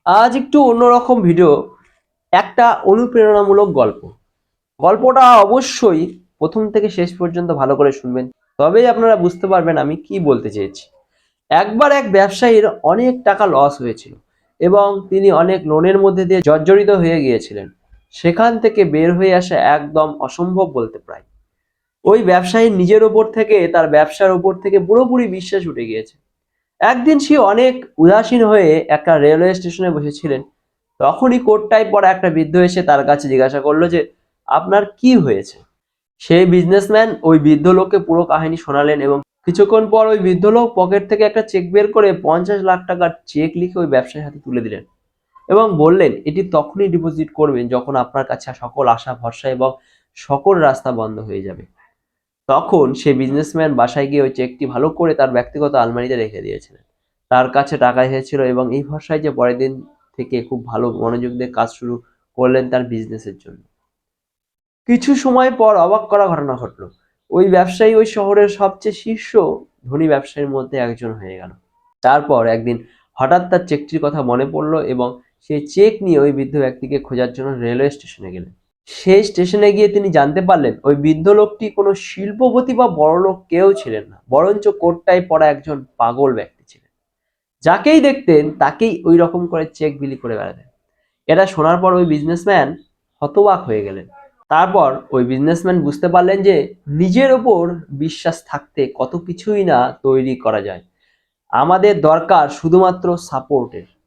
আজ একটু অন্যরকম ভিডিও, একটা অনুপ্রেরণামূলক গল্প। গল্পটা অবশ্যই প্রথম থেকে শেষ পর্যন্ত ভালো করে শুনবেন, তবেই আপনারা বুঝতে পারবেন আমি কি বলতে চেয়েছি। একবার এক ব্যবসায়ীর অনেক টাকা লস হয়েছিল এবং তিনি অনেক লোনের মধ্যে দিয়ে জর্জরিত হয়ে গিয়েছিলেন। সেখান থেকে বের হয়ে আসা একদম অসম্ভব বলতে প্রায়। ওই ব্যবসায়ীর নিজের ওপর থেকে, তার ব্যবসার ওপর থেকে পুরোপুরি বিশ্বাস উঠে গিয়েছে। একদিন সে অনেক উদাসীন হয়ে একটা রেলওয়ে স্টেশনে বসেছিলেন। তখনই কোট টাই পরা একটা বৃদ্ধ এসে তার কাছে জিজ্ঞাসা করলো যে আপনার কি হয়েছে। সেই বিজনেসম্যান ওই বৃদ্ধ লোককে পুরো কাহিনী শোনালেন এবং কিছুক্ষণ পর ওই বৃদ্ধ লোক পকেট থেকে একটা চেক বের করে 50 লাখ টাকার চেক লিখে ওই ব্যবসায়ীর হাতে তুলে দিলেন এবং বললেন, এটি তখনই ডিপোজিট করবেন যখন আপনার কাছে সকল আশা ভরসা এবং সকল রাস্তা বন্ধ হয়ে যাবে। তখন সে বিজনেসম্যান বাসায় গিয়ে ওই চেকটি ভালো করে তার ব্যক্তিগত আলমারিতে রেখে দিয়েছিলেন। তার কাছে টাকা এসেছিল এবং এই ভরসায় যে পরের দিন থেকে খুব ভালো মনোযোগ দিয়ে কাজ শুরু করলেন তার বিজনেসের জন্য। কিছু সময় পর অবাক করা ঘটনা ঘটলো। ওই ব্যবসায়ী ওই শহরের সবচেয়ে শীর্ষ ধনী ব্যবসায়ীর মধ্যে একজন হয়ে গেল। তারপর একদিন হঠাৎ তার চেকটির কথা মনে পড়লো এবং সেই চেক নিয়ে ওই বৃদ্ধ ব্যক্তিকে খোঁজার জন্য রেলওয়ে স্টেশনে গেলেন। সেই স্টেশনে গিয়ে তিনি জানতে পারলেন ওই বৃদ্ধ লোকটি কোনো শিল্পপতি বা বড়লোক কেউ ছিলেন না, বরঞ্চ কোটটাই পরা একজন পাগল ব্যক্তি ছিলেন। যাকেই দেখতেন তাকেই ওই রকম করে চেক বিলি করে বেড়াতেন। এটা শোনার পর ওই বিজনেসম্যান হতবাক হয়ে গেলেন। তারপর ওই বিজনেসম্যান বুঝতে পারলেন যে নিজের ওপর বিশ্বাস থাকতে কত কিছুই না তৈরি করা যায়। আমাদের দরকার শুধুমাত্র সাপোর্টের।